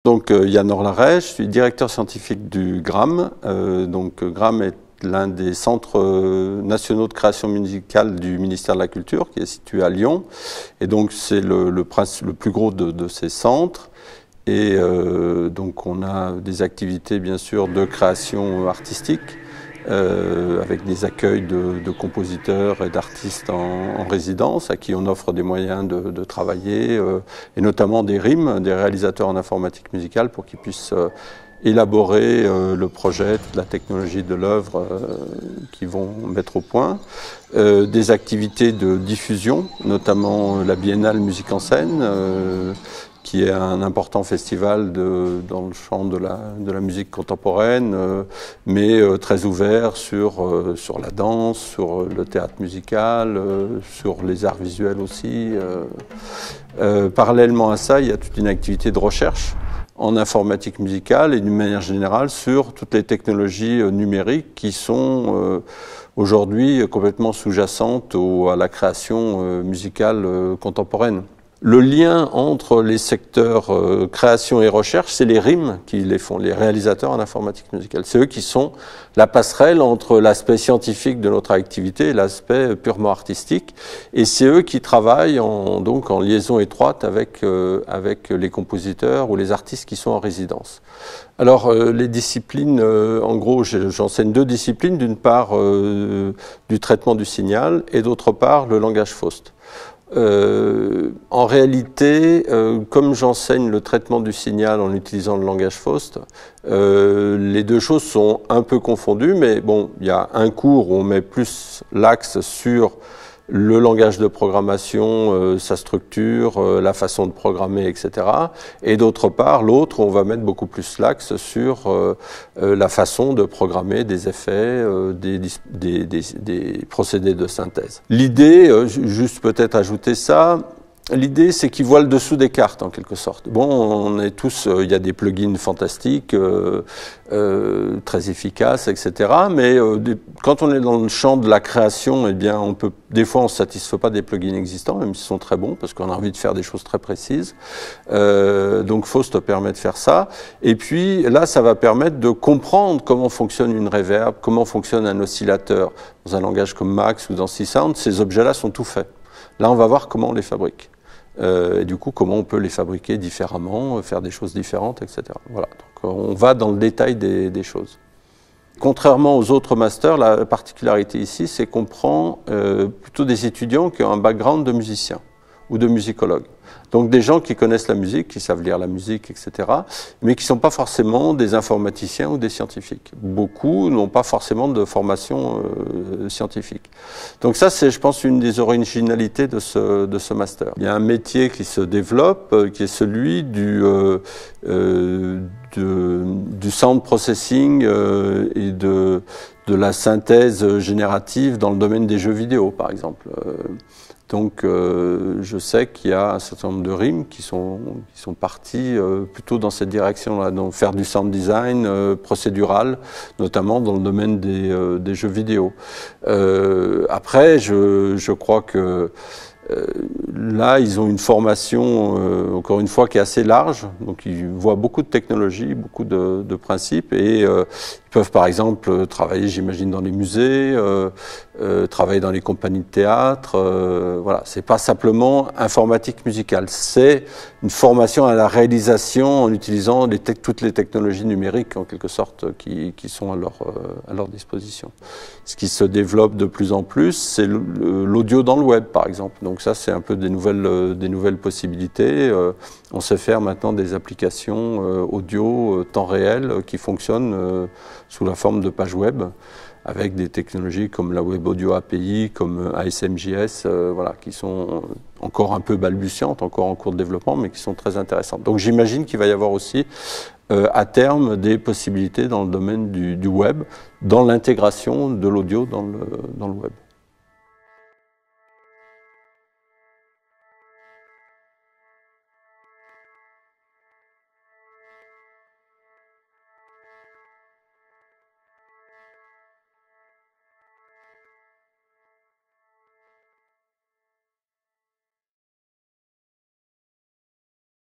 Donc Yann Orlaret, je suis directeur scientifique du GRAM. GRAM est l'un des centres nationaux de création musicale du ministère de la Culture, qui est situé à Lyon. Et donc c'est le plus gros de ces centres. Et donc on a des activités bien sûr de création artistique, avec des accueils de compositeurs et d'artistes en résidence à qui on offre des moyens de travailler, et notamment des RIM, des réalisateurs en informatique musicale, pour qu'ils puissent élaborer le projet, la technologie de l'œuvre qu'ils vont mettre au point. Des activités de diffusion, notamment la Biennale Musique en scène, qui est un important festival dans le champ de la musique contemporaine, mais très ouvert sur la danse, sur le théâtre musical, sur les arts visuels aussi. Parallèlement à ça, il y a toute une activité de recherche en informatique musicale et d'une manière générale sur toutes les technologies numériques qui sont aujourd'hui complètement sous-jacentes à la création musicale contemporaine. Le lien entre les secteurs création et recherche, c'est les RIM qui les font, les réalisateurs en informatique musicale. C'est eux qui sont la passerelle entre l'aspect scientifique de notre activité et l'aspect purement artistique. Et c'est eux qui travaillent donc en liaison étroite avec les compositeurs ou les artistes qui sont en résidence. Alors les disciplines, en gros j'enseigne deux disciplines, d'une part du traitement du signal et d'autre part le langage Faust. En réalité, comme j'enseigne le traitement du signal en utilisant le langage Faust, les deux choses sont un peu confondues, mais bon, il y a un cours où on met plus l'axe sur le langage de programmation, sa structure, la façon de programmer, etc. Et d'autre part, l'autre, on va mettre beaucoup plus l'axe sur la façon de programmer des effets, des procédés de synthèse. L'idée, juste peut-être ajouter ça, l'idée, c'est qu'ils voient le dessous des cartes, en quelque sorte. Bon, on est tous, il y a des plugins fantastiques, très efficaces, etc. Mais quand on est dans le champ de la création, eh bien, des fois, on ne se satisfait pas des plugins existants, même s'ils sont très bons, parce qu'on a envie de faire des choses très précises. Donc, Faust permet de faire ça. Et puis, là, ça va permettre de comprendre comment fonctionne une reverb, comment fonctionne un oscillateur. Dans un langage comme Max ou dans C-Sound, ces objets-là sont tout faits. Là, on va voir comment on les fabrique. Et du coup, comment on peut les fabriquer différemment, faire des choses différentes, etc. Voilà. Donc, on va dans le détail des choses. Contrairement aux autres masters, la particularité ici, c'est qu'on prend plutôt des étudiants qui ont un background de musiciens ou de musicologues. Donc des gens qui connaissent la musique, qui savent lire la musique, etc., mais qui ne sont pas forcément des informaticiens ou des scientifiques. Beaucoup n'ont pas forcément de formation scientifique. Donc ça, c'est, je pense, une des originalités de ce master. Il y a un métier qui se développe, qui est celui du sound processing et de la synthèse générative dans le domaine des jeux vidéo, par exemple. Donc je sais qu'il y a un certain nombre de RIM qui sont partis plutôt dans cette direction-là, donc faire du sound design procédural, notamment dans le domaine des jeux vidéo. Après, je crois que là, ils ont une formation, encore une fois, qui est assez large. Donc, ils voient beaucoup de technologies, beaucoup de principes. Et ils peuvent, par exemple, travailler, j'imagine, dans les musées, travailler dans les compagnies de théâtre. Voilà, c'est pas simplement informatique musicale. C'est une formation à la réalisation en utilisant toutes les technologies numériques, en quelque sorte, qui sont à leur disposition. Ce qui se développe de plus en plus, c'est l'audio dans le web, par exemple. Donc ça, c'est un peu des nouvelles possibilités. On sait faire maintenant des applications audio temps réel qui fonctionnent sous la forme de pages web, avec des technologies comme la Web Audio API, comme ASMJS, voilà, qui sont encore un peu balbutiantes, encore en cours de développement, mais qui sont très intéressantes. Donc j'imagine qu'il va y avoir aussi à terme des possibilités dans le domaine du web, dans l'intégration de l'audio dans le web.